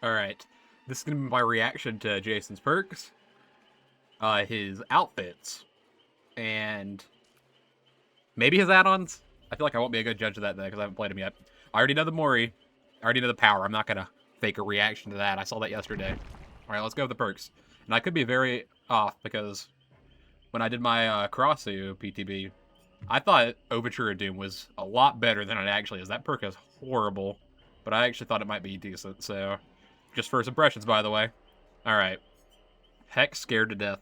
Alright. This is going to be my reaction to Jason's perks, his outfits, and maybe his add-ons. I feel like I won't be a good judge of that, though, because I haven't played him yet. I already know the Mori. I already know the power. I'm not going to fake a reaction to that. I saw that yesterday. Alright, let's go with the perks. And I could be very off, because when I did my Karasu PTB, I thought Overture of Doom was a lot better than it actually is. That perk is horrible, but I actually thought it might be decent, so... Just first impressions, by the way. Alright. Hex Scared to Death.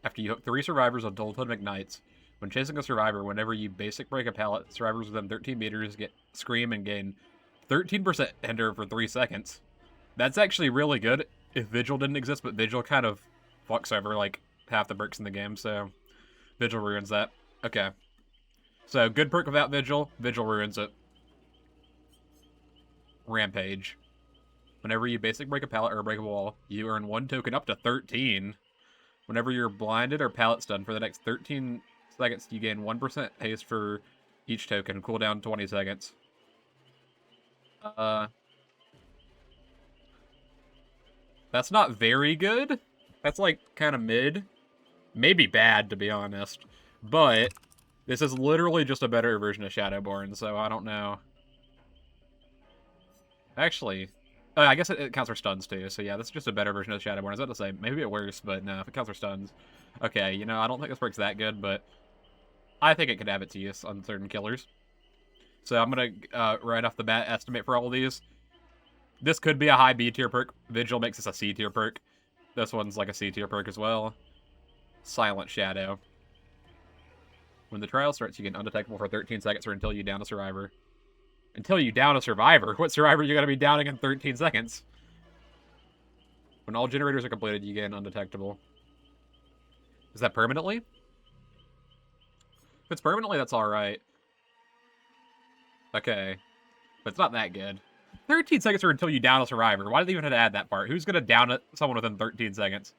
After you hook 3 survivors on Dual Totem Ignites, when chasing a survivor, whenever you basic break a pallet, survivors within 13 meters get scream and gain 13% hinder for 3 seconds. That's actually really good if Vigil didn't exist, but Vigil kind of fucks over, like, half the perks in the game, so Vigil ruins that. Okay. So, good perk without Vigil, Vigil ruins it. Rampage. Whenever you basic break a pallet or break a wall, you earn 1 token up to 13. Whenever you're blinded or pallet stunned for the next 13 seconds, you gain 1% haste for each token. Cooldown 20 seconds. That's not very good. That's like kind of mid. Maybe bad, to be honest. But this is literally just a better version of Shadowborn, so I don't know. Actually... I guess it counts for stuns, too. So, yeah, this is just a better version of Shadowborn. I was about to say, maybe it worse, but no, if it counts for stuns. Okay, you know, I don't think this perk's that good, but I think it could have its use on certain killers. So I'm going to, right off the bat, estimate for all of these. This could be a high B tier perk. Vigil makes this a C tier perk. This one's like a C tier perk as well. Silent Shadow. When the trial starts, you get undetectable for 13 seconds or until you down a survivor. Until you down a survivor? What survivor are you going to be downing in 13 seconds? When all generators are completed, you gain undetectable. Is that permanently? If it's permanently, that's alright. Okay. But it's not that good. 13 seconds or until you down a survivor. Why did they even have to add that part? Who's going to down someone within 13 seconds?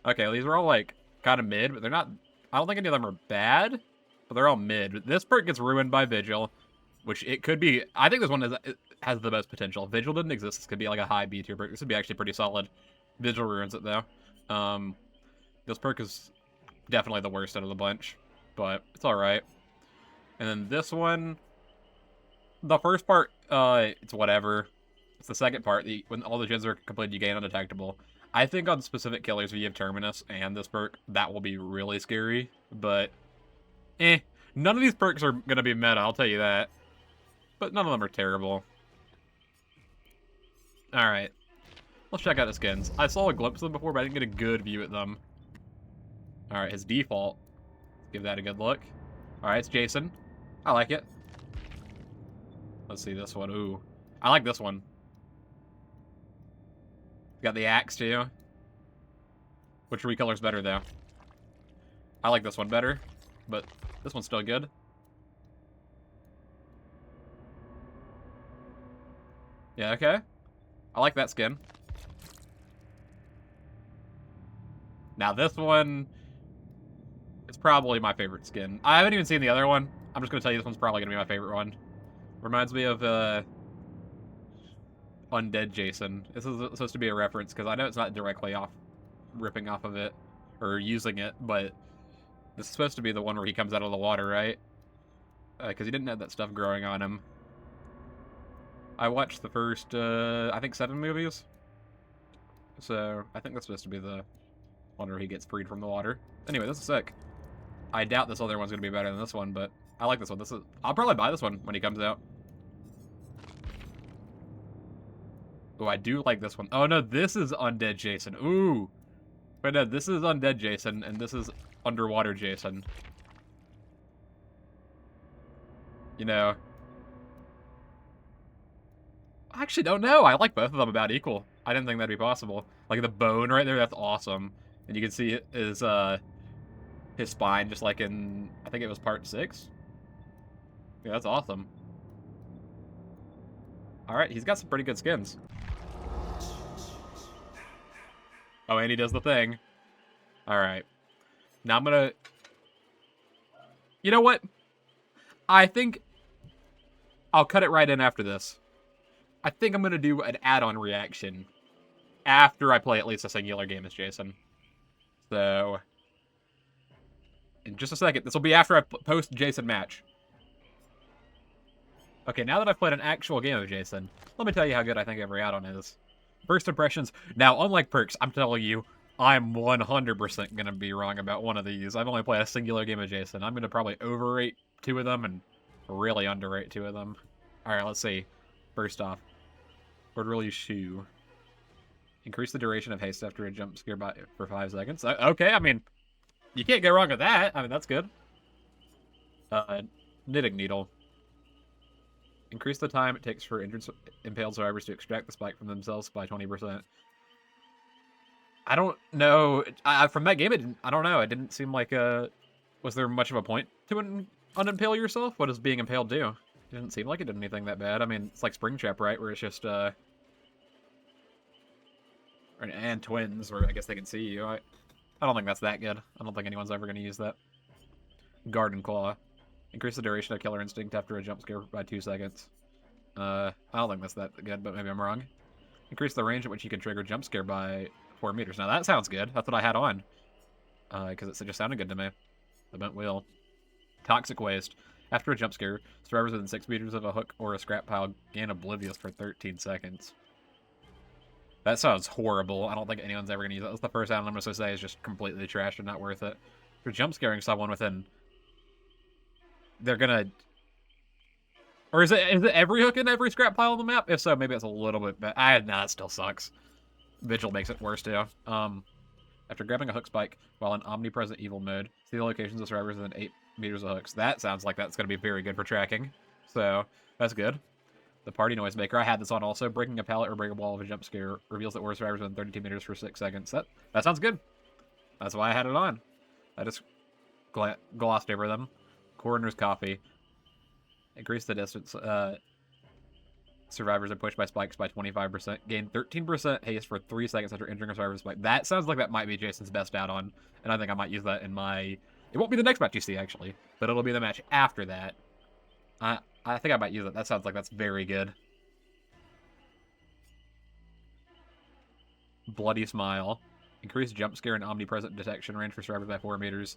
Okay, these are all, like, kind of mid, but they're not... I don't think any of them are bad. But they're all mid. This perk gets ruined by Vigil, which it could be... I think this one has the most potential. If Vigil didn't exist, this could be like a high B tier perk. This would be actually pretty solid. Vigil ruins it, though. This perk is definitely the worst out of the bunch, but it's alright. And then this one... The first part, it's whatever. It's the second part. When all the gens are completed, you gain undetectable. I think on specific killers, if you have Terminus and this perk, that will be really scary, but... None of these perks are going to be meta, I'll tell you that. But none of them are terrible. Alright. Let's check out the skins. I saw a glimpse of them before, but I didn't get a good view at them. Alright, his default. Give that a good look. Alright, it's Jason. I like it. Let's see this one. Ooh. I like this one. Got the axe, too. Which recolor's better, though? I like this one better. But this one's still good. Yeah, okay. I like that skin. Now this one is probably my favorite skin. I haven't even seen the other one. I'm just going to tell you this one's probably going to be my favorite one. Reminds me of Undead Jason. This is supposed to be a reference, because I know it's not directly ripping off of it, or using it, but... This is supposed to be the one where he comes out of the water, right? Because he didn't have that stuff growing on him. I watched the first, I think 7 movies. So, I think that's supposed to be the one where he gets freed from the water. Anyway, this is sick. I doubt this other one's going to be better than this one, but I like this one. I'll probably buy this one when he comes out. Oh, I do like this one. Oh, no, this is Undead Jason. Ooh. Wait, no, this is Undead Jason, and this is Underwater Jason. You know. I actually don't know. I like both of them about equal. I didn't think that'd be possible. Like the bone right there, that's awesome. And you can see his spine just like in, I think it was part 6. Yeah, that's awesome. Alright, he's got some pretty good skins. Oh, and he does the thing. Alright. Now I'm gonna... You know what? I think I'll cut it right in after this. I think I'm going to do an add-on reaction after I play at least a singular game as Jason. So, in just a second. This will be after I post Jason match. Okay, now that I've played an actual game of Jason, let me tell you how good I think every add-on is. First impressions. Now, unlike Perks, I'm telling you, I'm 100% going to be wrong about one of these. I've only played a singular game of Jason. I'm going to probably overrate 2 of them and really underrate 2 of them. Alright, let's see. First off, Quarterly Shoe. Increase the duration of haste after a jump scare for 5 seconds. Okay, I mean, you can't go wrong with that. I mean, that's good. Knitting Needle. Increase the time it takes for injured impaled survivors to extract the spike from themselves by 20%. I don't know. From that game, I don't know. It didn't seem like was there much of a point to unimpale yourself? What does being impaled do? It didn't seem like it did anything that bad. I mean, it's like Springtrap, right? Where it's just, and twins, where I guess they can see you. I don't think that's that good. I don't think anyone's ever going to use that. Garden Claw. Increase the duration of Killer Instinct after a jump scare by 2 seconds. I don't think that's that good, but maybe I'm wrong. Increase the range at which you can trigger jump scare by 4 meters. Now that sounds good. That's what I had on. Because it just sounded good to me. The bent wheel. Toxic Waste. After a jump scare, survivors within 6 meters of a hook or a scrap pile gain Oblivious for 13 seconds. That sounds horrible. I don't think anyone's ever going to use that. That's the first item I'm going to say is just completely trash and not worth it. For jump scaring someone within... They're going to... Or is it every hook in every scrap pile on the map? If so, maybe it's a little bit bad. Nah, it still sucks. Vigil makes it worse, too. After grabbing a hook spike while in omnipresent evil mode, see the locations of survivors within 8 meters of hooks. That sounds like that's going to be very good for tracking. So, that's good. The Party Noisemaker. I had this on also. Breaking a pallet or break a wall of a jump scare reveals that war survivors within 32 meters for 6 seconds. That sounds good. That's why I had it on. I just glossed over them. Coroner's Coffee. Increase the distance survivors are pushed by spikes by 25%. Gain 13% haste for 3 seconds after injuring a survivor's spike. That sounds like that might be Jason's best add-on, and I think I might use that in my... It won't be the next match you see, actually, but it'll be the match after that. I think I might use it. That sounds like that's very good. Bloody Smile. Increase jump scare and omnipresent detection range for survivors by 4 meters.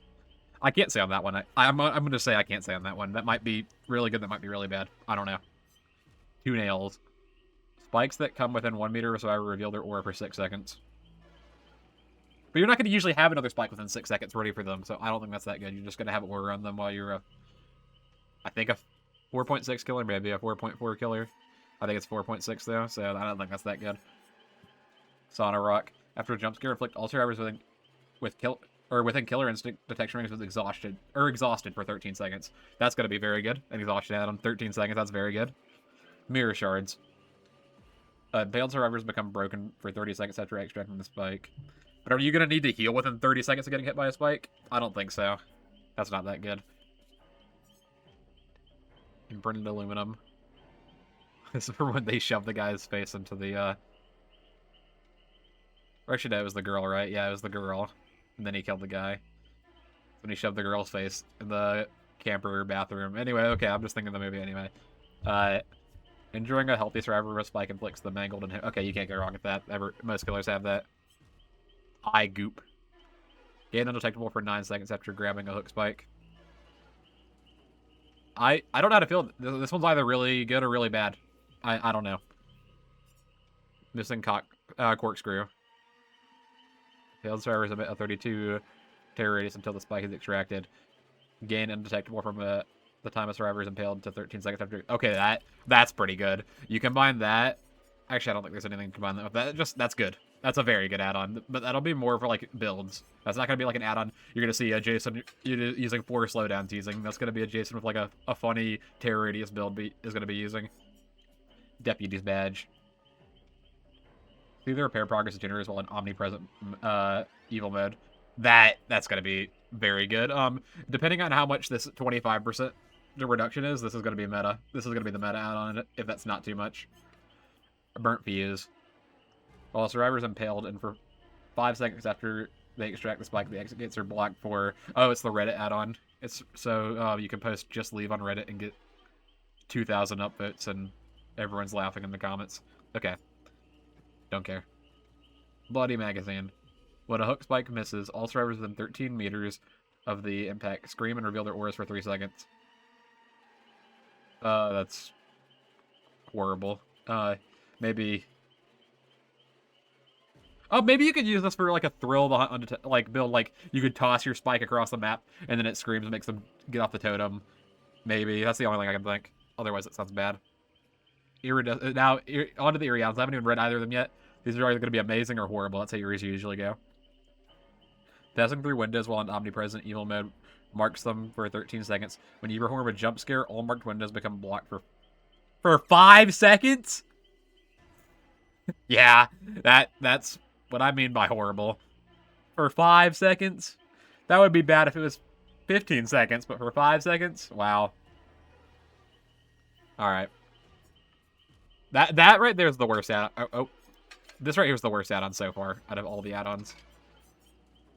I can't say on that one. I'm going to say I can't say on that one. That might be really good. That might be really bad. I don't know. 2 nails. Spikes that come within 1 meter of survivor reveal their aura for 6 seconds. But you're not going to usually have another spike within 6 seconds ready for them, so I don't think that's that good. You're just going to have aura on them while you're I think a 4.6 killer, maybe a 4.4 killer. I think it's 4.6 though, so I don't think that's that good. Sauna Rock. After a jump scare, inflict all survivors within killer instinct detection range with exhausted for 13 seconds. That's going to be very good. An exhaustion add-on 13 seconds. That's very good. Mirror Shards. Veiled survivors become broken for 30 seconds after extracting the spike. But are you going to need to heal within 30 seconds of getting hit by a spike? I don't think so. That's not that good. Imprinted aluminum. This is for when they shove the guy's face into the, Or actually, no, it was the girl, right? Yeah, it was the girl. And then he killed the guy. When he shoved the girl's face in the camper bathroom. Anyway, okay, I'm just thinking of the movie anyway. Enjoying a healthy survivor with spike inflicts the mangled and... Okay, you can't go wrong with that. Most killers have that. Eye Goop. Gain undetectable for 9 seconds after grabbing a hook spike. I don't know how to feel. This one's either really good or really bad. I don't know. Missing corkscrew. Failed survivors emit a 32 terror radius until the spike is extracted. Gain undetectable from the time a survivor is impaled to 13 seconds after... Okay, that's pretty good. You combine that... Actually, I don't think there's anything to combine that with. That's good. That's a very good add-on. But that'll be more for, like, builds. That's not going to be like an add-on. You're going to see a Jason using 4 slowdown teasing. That's going to be a Jason with, like, a funny terror radius build is going to be using. Deputy's Badge. See the repair progress generators while in omnipresent evil mode. That's going to be very good. Depending on how much this 25% reduction is, this is going to be meta. This is going to be the meta add-on if that's not too much. Burnt Fuse. While a survivor is impaled, and for 5 seconds after they extract the spike, the exit gates are blocked for... Oh, it's the Reddit add-on. It's so you can post just leave on Reddit and get 2,000 upvotes and Everyone's laughing in the comments. Okay. Don't care. Bloody magazine. When a hook spike misses, all survivors within 13 meters of the impact scream and reveal their auras for 3 seconds. That's horrible. Maybe... Oh, maybe you could use this for, like, a thrill the hunt, like, build, like, you could toss your spike across the map, and then it screams and makes them get off the totem. Maybe. That's the only thing I can think. Otherwise, it sounds bad. Now, onto the Irions. I haven't even read either of them yet. These are either going to be amazing or horrible. That's how Iris usually go. Passing through windows while in omnipresent evil mode marks them for 13 seconds. When you perform a jump scare, all marked windows become blocked for 5 seconds? Yeah, that's what I mean by horrible. For 5 seconds? That would be bad if it was 15 seconds, but for 5 seconds? Wow. Alright. That right there is the worst add-on. Oh, this right here is the worst add-on so far out of all the add-ons.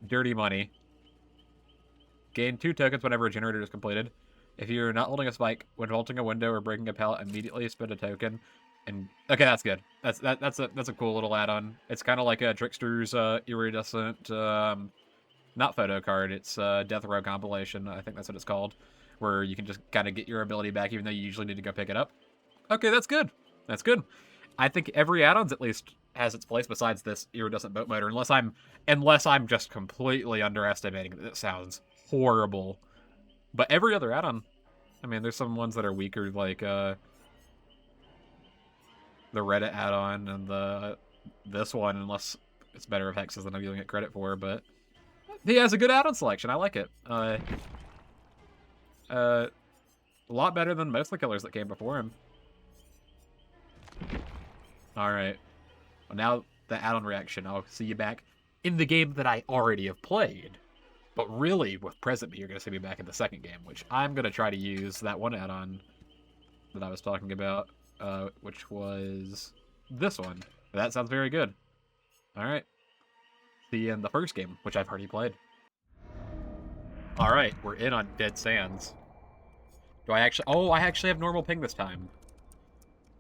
Dirty Money. Gain 2 tokens whenever a generator is completed. If you're not holding a spike, when vaulting a window or breaking a pallet, immediately spend a token. And okay, that's good. That's a cool little add-on. It's kind of like a Trickster's iridescent, not photo card. It's Death Row compilation. I think that's what it's called, where you can just kind of get your ability back, even though you usually need to go pick it up. Okay, that's good. That's good. I think every add-on's at least has its place besides this iridescent boat motor, unless I'm just completely underestimating it. It sounds horrible. But every other add-on, I mean, there's some ones that are weaker, like the Reddit add-on and this one, unless it's better hexes than I'm giving it credit for, but he has a good add-on selection. I like it. A lot better than most of the killers that came before him. Alright. Well, now the add-on reaction. I'll see you back in the game that I already have played. But really, with Present Me, you're going to see me back in the second game, which I'm going to try to use that one add-on that I was talking about, which was this one. That sounds very good. Alright. See you in the first game, which I've already played. Alright, we're in on Dead Sands. Do I actually... Oh, I actually have normal ping this time.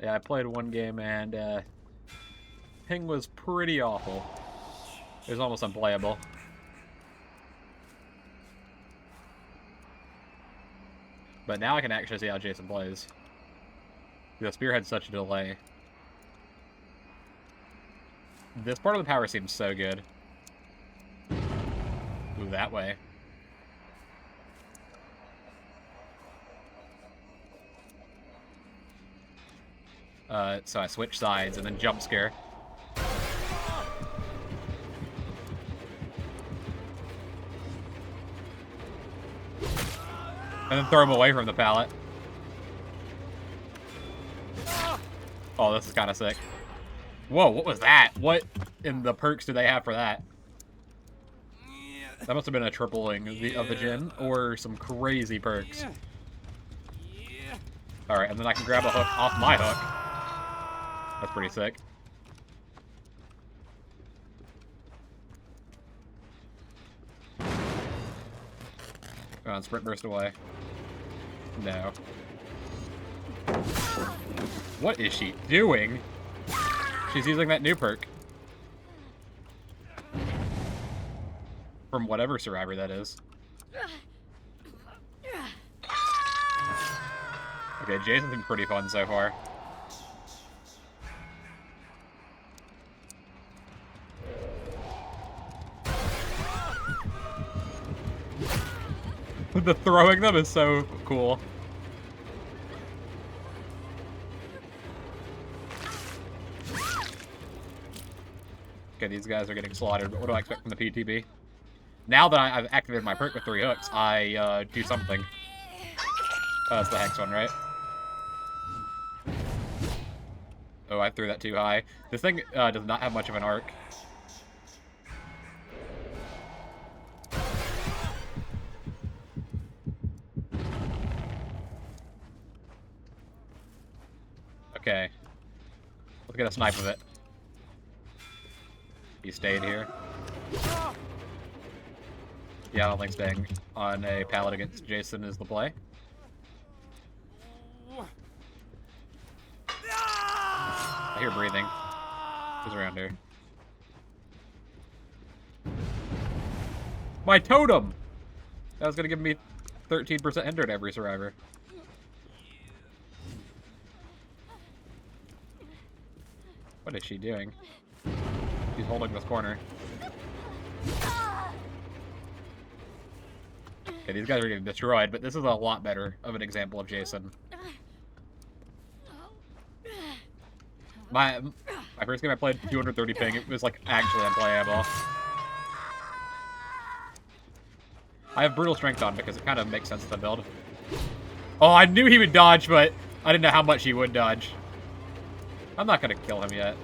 Yeah, I played one game and ping was pretty awful. It was almost unplayable. But now I can actually see how Jason plays. The spear had such a delay. This part of the power seems so good. Ooh, that way. So I switch sides and then jump scare. And then throw him away from the pallet. Oh, this is kind of sick. Whoa, what was that? What in the perks do they have for that? That must have been a tripling of the gen, or some crazy perks. Alright, and then I can grab a hook off my hook. That's pretty sick. Go on, sprint burst away. No. What is she doing? She's using that new perk. From whatever survivor that is. Okay, Jason's been pretty fun so far. The throwing them is so cool. Okay, these guys are getting slaughtered, but what do I expect from the PTB? Now that I've activated my perk with 3 hooks, I do something. Oh, that's the hex one, right? Oh, I threw that too high. This thing does not have much of an arc. Okay. Let's get a snipe of it. He stayed here. Yeah, I don't think staying on a pallet against Jason is the play. I hear breathing. Who's around here? My totem! That was gonna give me 13% hinder to every survivor. What is she doing? She's holding this corner. Okay, these guys are getting destroyed, but this is a lot better of an example of Jason. My first game I played 230 ping, it was like actually unplayable. I have brutal strength on because it kind of makes sense to build. Oh, I knew he would dodge, but I didn't know how much he would dodge. I'm not gonna kill him yet.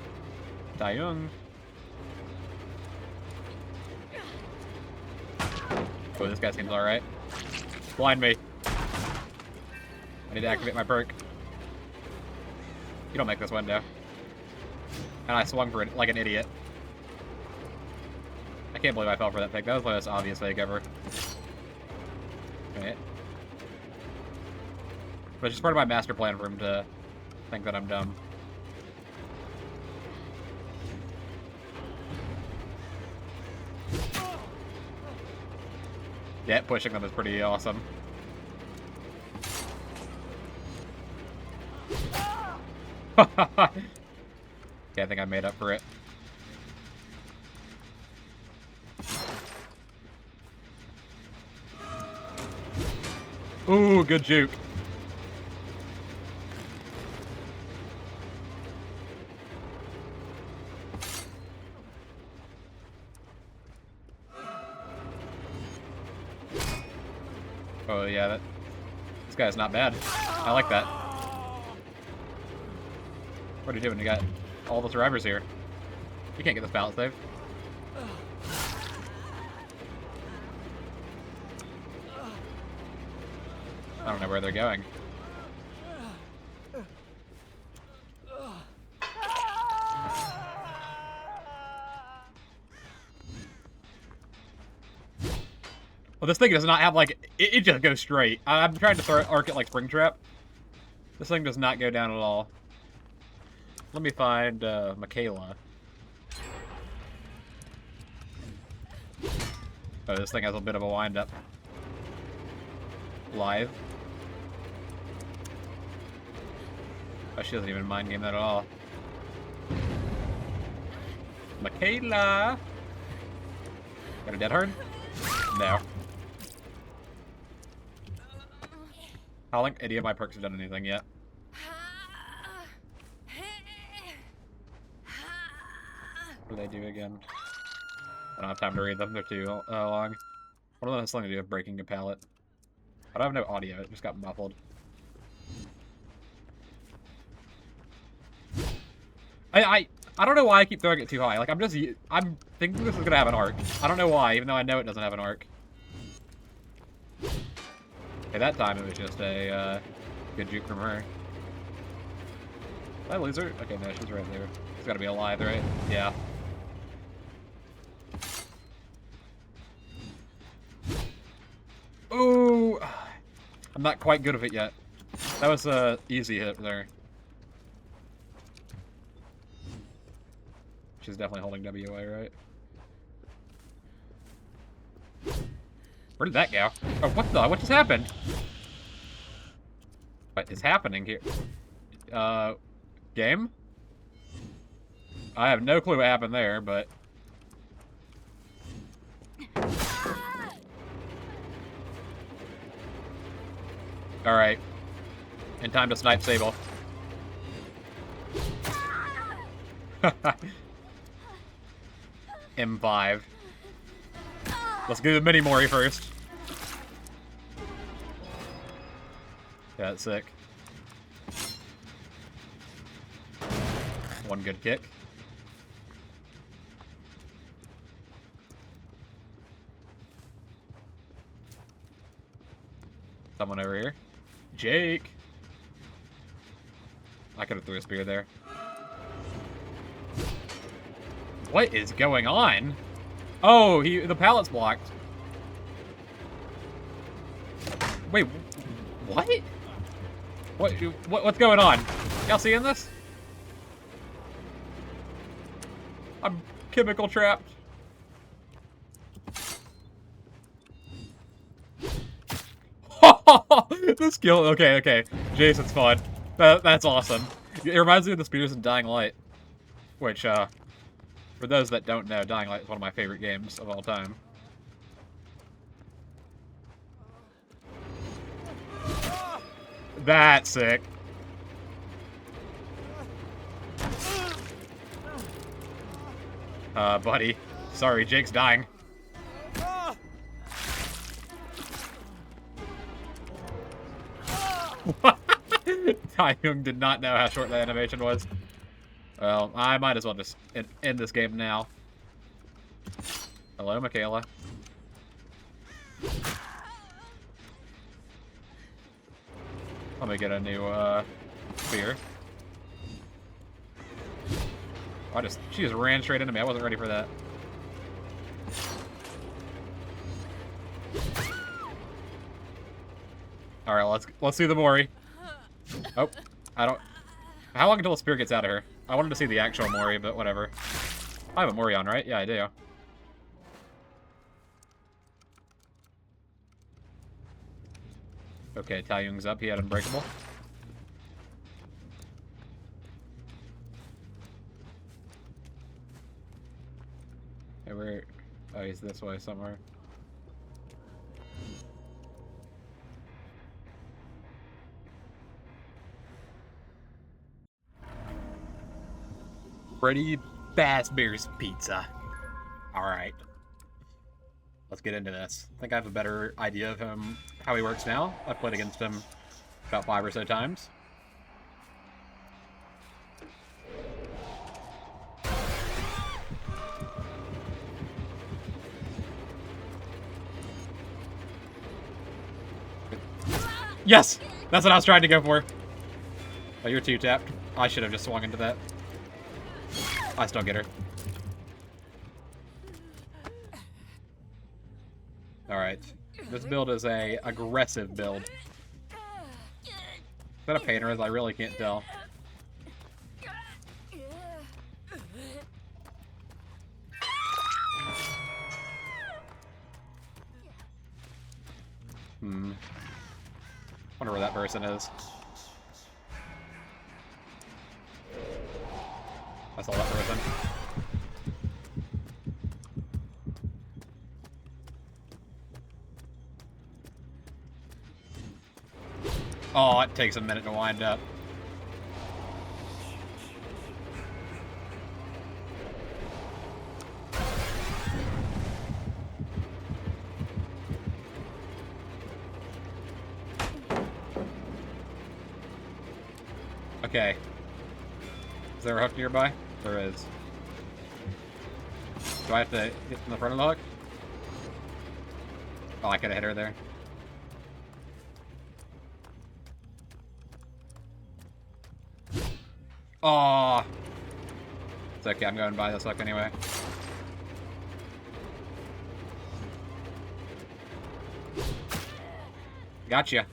Taeyong. Oh, this guy seems alright. Blind me. I need to activate my perk. You don't make this window. And I swung for it like an idiot. I can't believe I fell for that fake. That was the most obvious fake ever. Right. But it's just part of my master plan for him to think that I'm dumb. Yeah, pushing them is pretty awesome. Yeah, I think I made up for it. Ooh, good juke. Oh yeah, this guy's not bad. I like that. What are you doing? You got all the survivors here. You can't get this pallet save. I don't know where they're going. Well, this thing does not have, like, it just goes straight. I'm trying to arc it like Springtrap. This thing does not go down at all. Let me find Michaela. Oh, this thing has a bit of a wind-up. Live. Oh, she doesn't even mind game that at all. Michaela! Got a dead hard? No. I don't think any of my perks have done anything yet. What do they do again? I don't have time to read them. They're too long. What does this thing to do with breaking a pallet? I don't have no audio. It just got muffled. I don't know why I keep throwing it too high. Like, I'm thinking this is gonna have an arc. I don't know why, even though I know it doesn't have an arc. Okay, that time it was just a good juke from her. Did I lose her? Okay, no, she's right there. She's gotta be alive, right? Yeah. Ooh! I'm not quite good with it yet. That was a easy hit there. She's definitely holding WA, right? Where did that go? Oh, what just happened? What is happening here? Game? I have no clue what happened there, but... Alright. In time to snipe Sable. M5. Let's do the mini-mori first. Yeah, that's sick. One good kick. Someone over here. Jake! I could have threw a spear there. What is going on? Oh, the pallet's blocked. Wait, what? What's going on? Y'all seeing this? I'm chemical trapped. The skill. Okay. Jason's fun. That's awesome. It reminds me of the speeders in Dying Light, which, for those that don't know, Dying Light is one of my favorite games of all time. That's sick. Buddy. Sorry, Jake's dying. Taeyong did not know how short that animation was. Well, I might as well just end this game now. Hello, Michaela. Let me get a new, spear. She just ran straight into me. I wasn't ready for that. Alright, let's see the Mori. Oh, I don't... How long until the spear gets out of her? I wanted to see the actual Mori, but whatever. I have a Mori on, right? Yeah, I do. Okay, Taeyong's up. He had Unbreakable. Hey, where... Oh, he's this way somewhere. Freddy Fazbear's Pizza. Alright. Let's get into this. I think I have a better idea of him, how he works now. I've played against him about 5 or so times. Yes! That's what I was trying to go for. Oh, you're 2-tapped. I should have just swung into that. I still get her. Alright. This build is a aggressive build. Is that a painter? As I really can't tell. Wonder where that person is. I saw that person. Oh, it takes a minute to wind up. Okay. Is there a hook nearby? There is. Do I have to hit from the front of the hook? Oh, I could have hit her there. Oh, it's okay. I'm going to buy this hook anyway. Gotcha.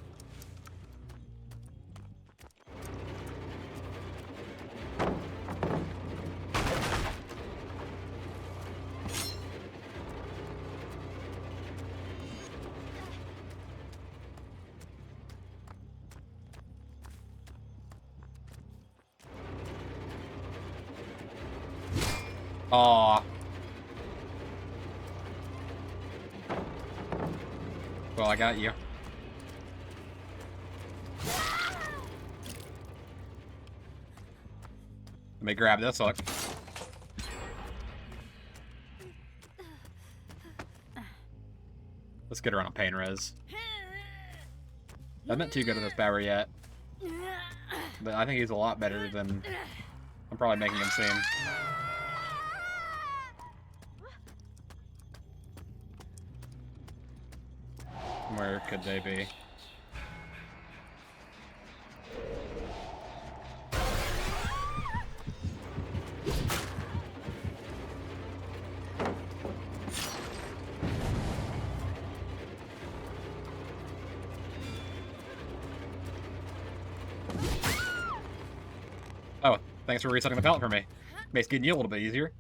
Aw. Well, I got you. Let me grab this hook. Let's get her on a pain res. I'm not too good at this power yet. But I think he's a lot better than I'm probably making him seem. Where could they be? Oh, thanks for resetting the pallet for me. Makes getting you a little bit easier.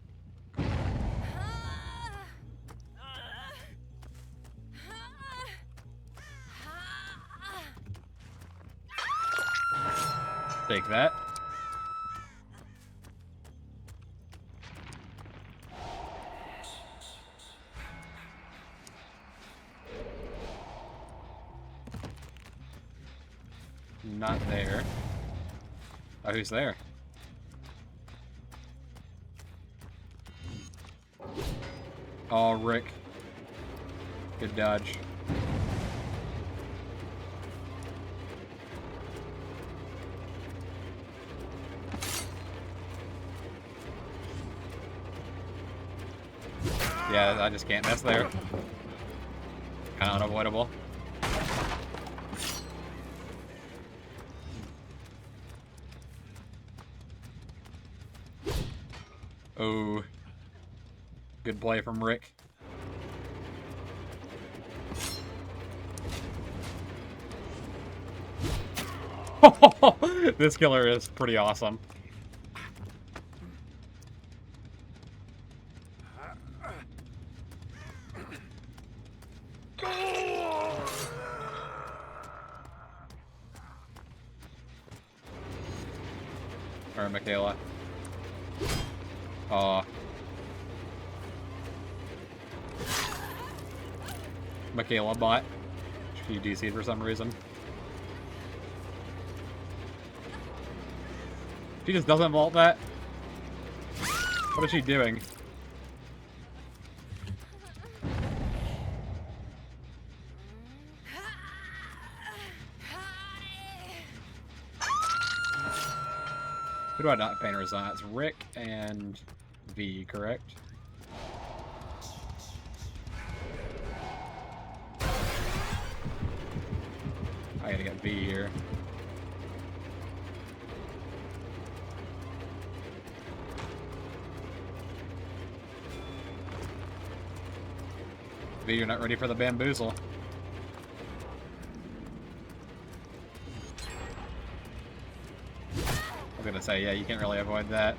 Take that. Not there. Oh, who's there? Oh, Rick. Good dodge. Yeah, I just can't miss there. Kind of unavoidable. Oh. Good play from Rick. This killer is pretty awesome. Or Michaela. Aw. Michaela bot. She DC'd for some reason. She just doesn't vault that? What is she doing? Who do I not painters on? It's Rick and V, correct? I gotta get V here. V, you're not ready for the bamboozle. I was gonna say, yeah, you can't really avoid that.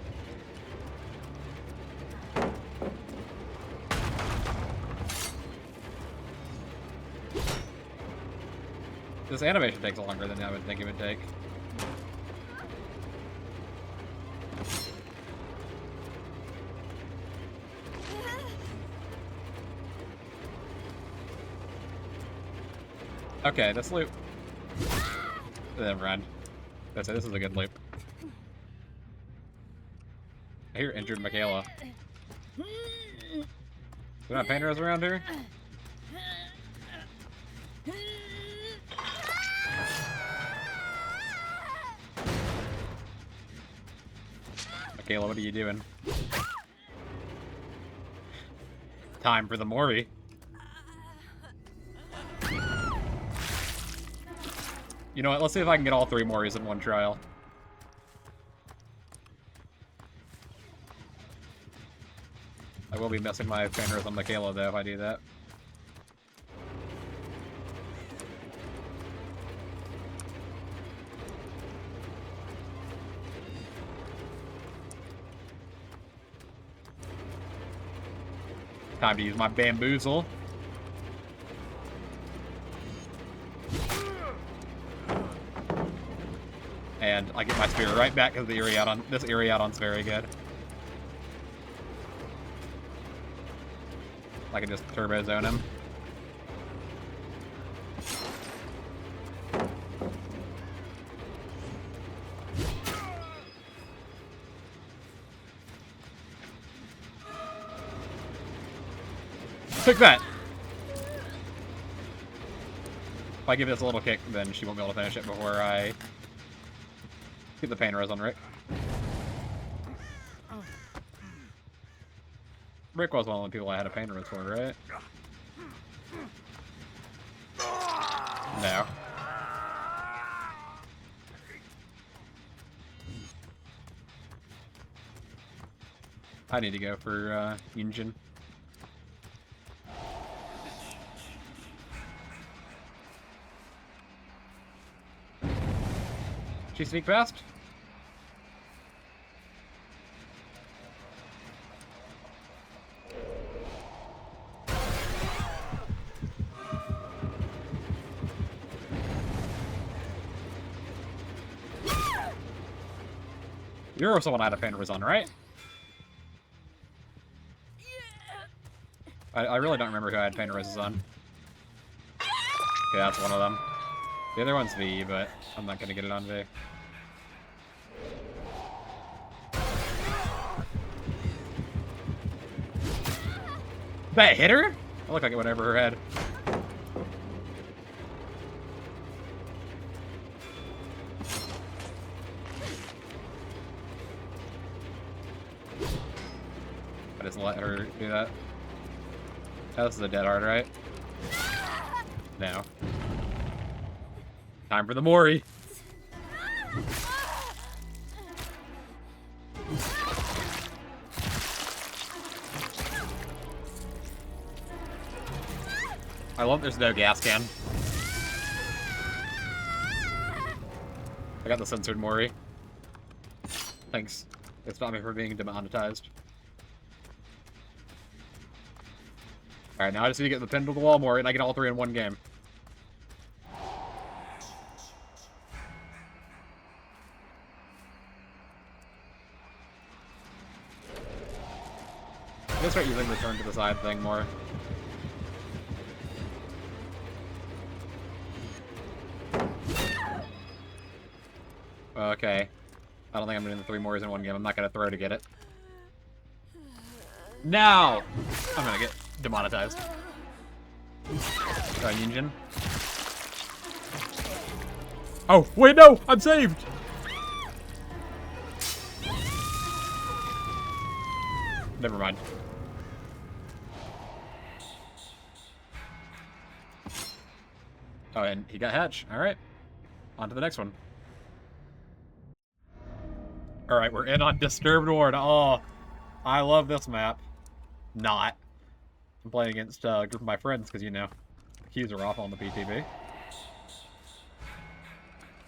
This animation takes longer than I would think it would take. Okay, this loop. Never mind. This is a good loop. I hear injured Michaela. We not painters around here? Michaela, what are you doing? Time for the Mori. You know what, let's see if I can get all 3 Moris in one trial. I will be missing my painters on Michaela though if I do that. Time to use my bamboozle. And I get my spear right back because the this Iriadon's very good. I can just turbo zone him. Take that! If I give this a little kick, then she won't be able to finish it before I get the pain res on Rick. Rick was one of the people I had a pain res for, right? No. I need to go for Yunjin. She sneak past? You're someone I had a Pandaris on, right? I really don't remember who I had Pandaris on. Okay, that's one of them. The other one's V, but I'm not gonna get it on V. That hit her? I look like it went over her head. I just let her do that. Oh, this is a dead hard, right? No. Time for the Mori. I love there's no gas can. I got the censored Mori. Thanks. It stopped me from being demonetized. Alright, now I just need to get the pin to the wall Mori, and I get all three in one game. I'm gonna start using the turn to the side thing more. Okay. I don't think I'm doing the 3 Moris in one game. I'm not gonna throw to get it. No! I'm gonna get demonetized. Yunjin. Oh, wait, no! I'm saved! Never mind. Oh, and he got Hatch. Alright. On to the next one. Alright, we're in on Disturbed Ward. Oh, I love this map. Not. I'm playing against a group of my friends because, you know, keys are off on the PTB.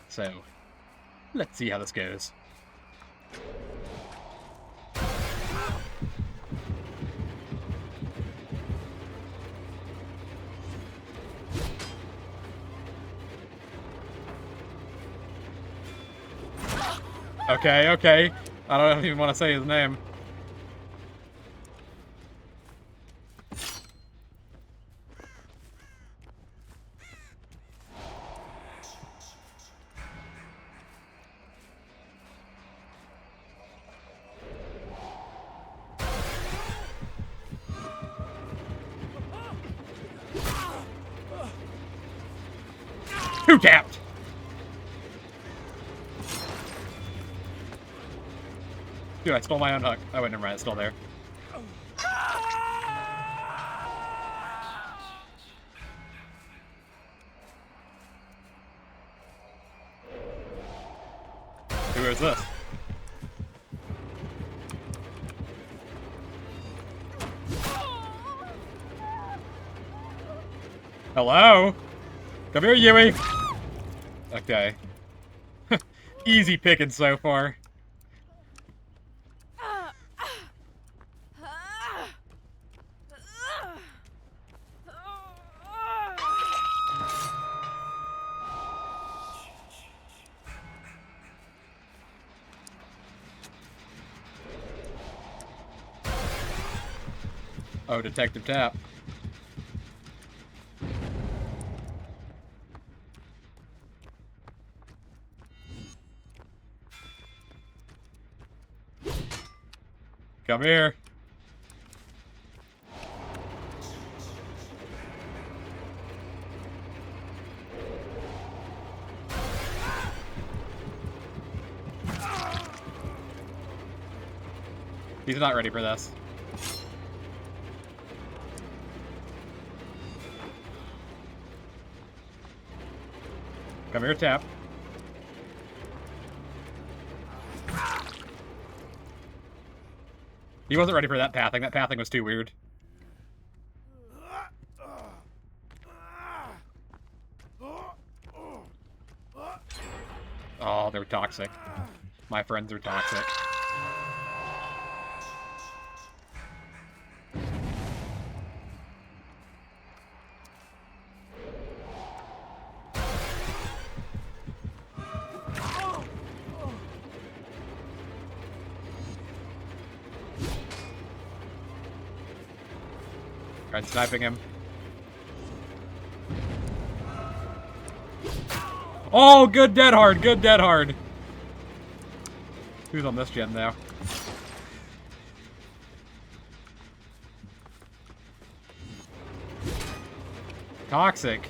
So, let's see how this goes. Okay, okay. I don't even want to say his name. Who tapped? Dude, I stole my own hook. Oh, wait, never mind. It's still there. Who is this? Hello? Come here, Yui! Okay. Easy picking so far. Oh, Detective Tap. Come here. He's not ready for this. Come here, Tap. He wasn't ready for that pathing. That pathing was too weird. Oh, they're toxic. My friends are toxic. Tried sniping him. Oh, good dead hard, good dead hard. Who's on this gen now? Toxic.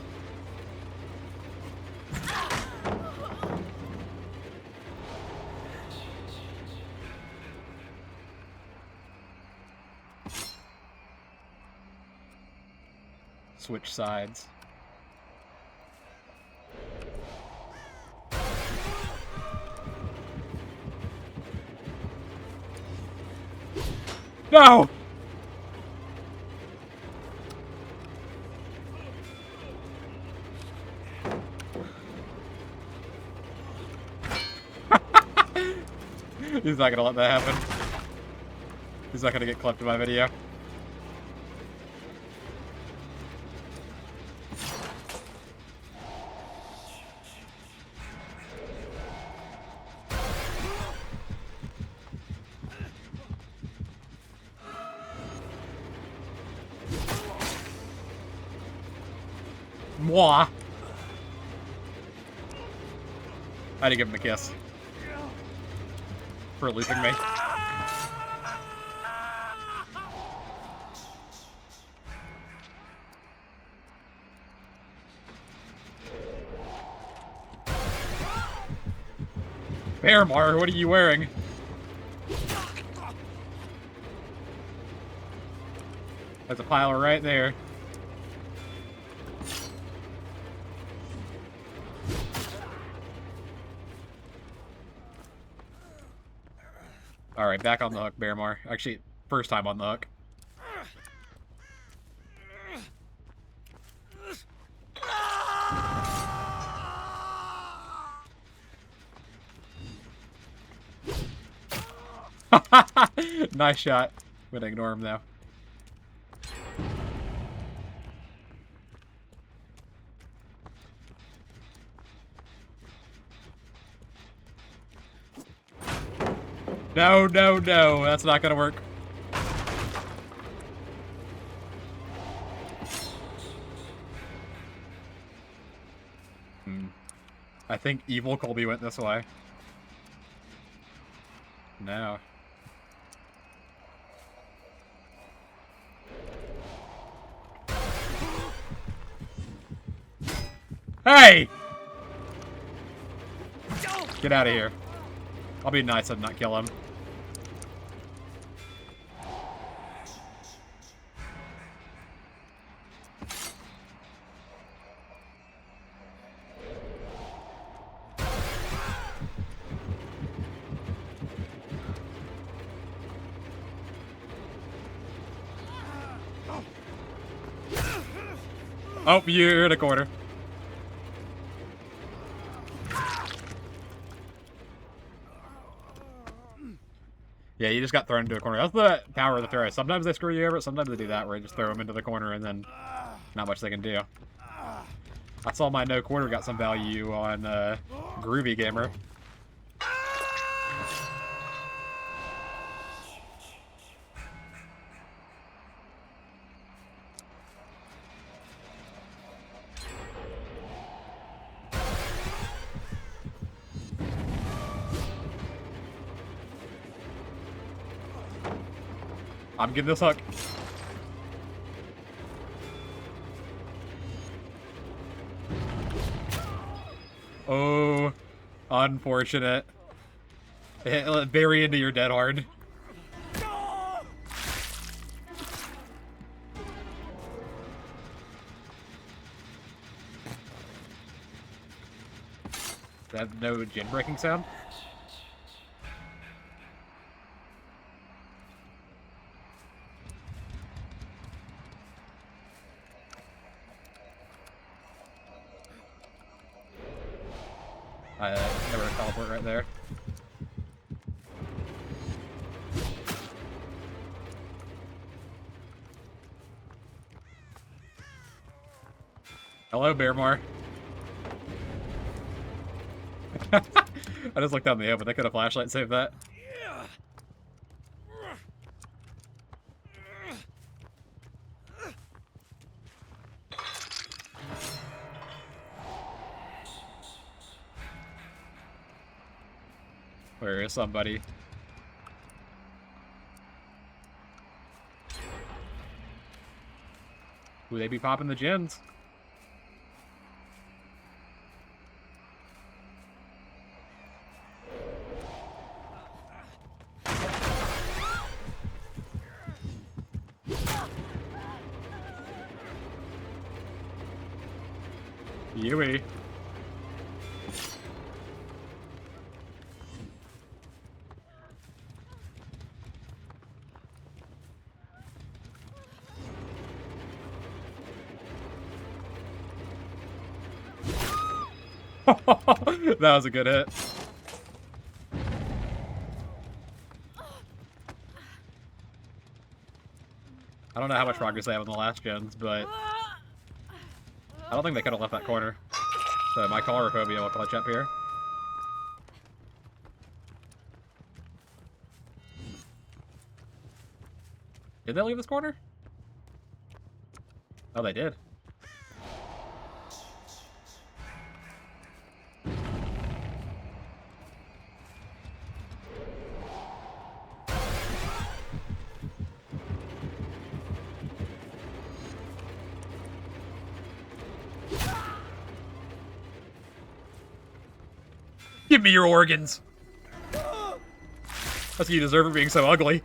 Switch sides. No! He's not gonna let that happen. He's not gonna get clipped in my video. Moi. I had to give him a kiss. For looping me. Bearmar, what are you wearing? There's a pile right there. Alright, back on the hook, Bearmar. Actually, first time on the hook. Nice shot. I'm gonna ignore him now. No, no, no. That's not gonna work. I think evil Colby went this way. No. Hey! Get out of here. I'll be nice and not kill him. Oh, you're in a corner. Yeah, you just got thrown into a corner. That's the power of the throw. Sometimes they screw you over, sometimes they do that, where you just throw them into the corner and then not much they can do. I saw my no quarter got some value on Groovy Gamer. I'm getting this hook. Oh, unfortunate. Bury into your dead hard. That no gen breaking sound? Never teleport right there. Hello, Bearmar. I just looked down the open. They could have flashlight saved that. Where is somebody? Ooh, they be popping the gens. Yui. That was a good hit. I don't know how much progress they have in the last gens, but I don't think they could have left that corner. So my colorophobia will clutch up here. Did they leave this corner? Oh, they did. Give me your organs. That's what you deserve for being so ugly.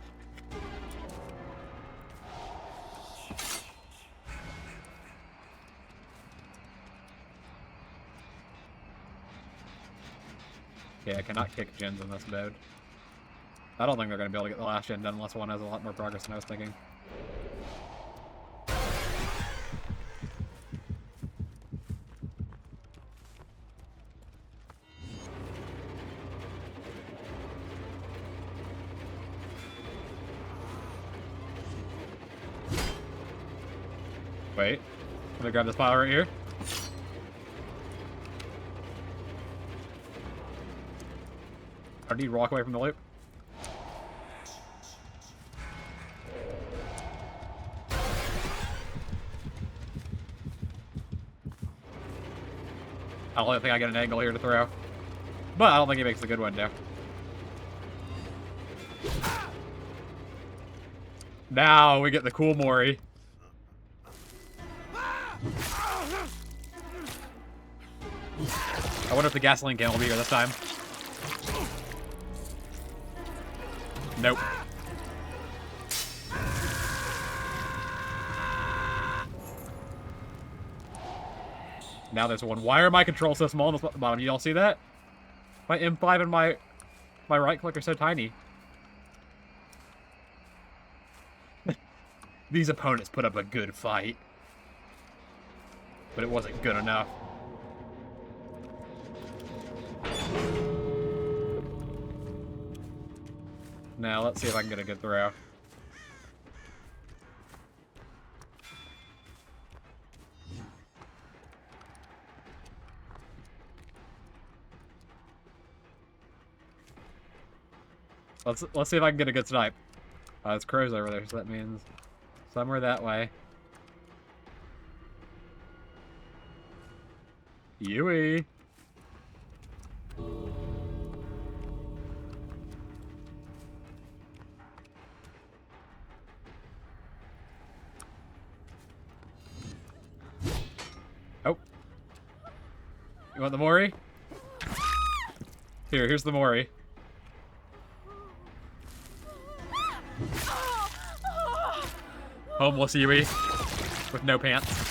Okay, I cannot kick gens in this mode. I don't think they're going to be able to get the last gen done unless one has a lot more progress than I was thinking. Wait, let me grab this pile right here. I need to walk away from the loop. I don't think I get an angle here to throw. But I don't think he makes a good one now. Now we get the cool Mori. I wonder if the gasoline can will be here this time. Nope. Now there's one. Why are my controls so small on the bottom? You all see that? My M5 and my right click are so tiny. These opponents put up a good fight. But it wasn't good enough. Now, let's see if I can get a good throw. Let's see if I can get a good snipe. There's crows over there, so that means somewhere that way. Yui. Oh. You want the Mori? Here's the Mori. Homeless Yui with no pants.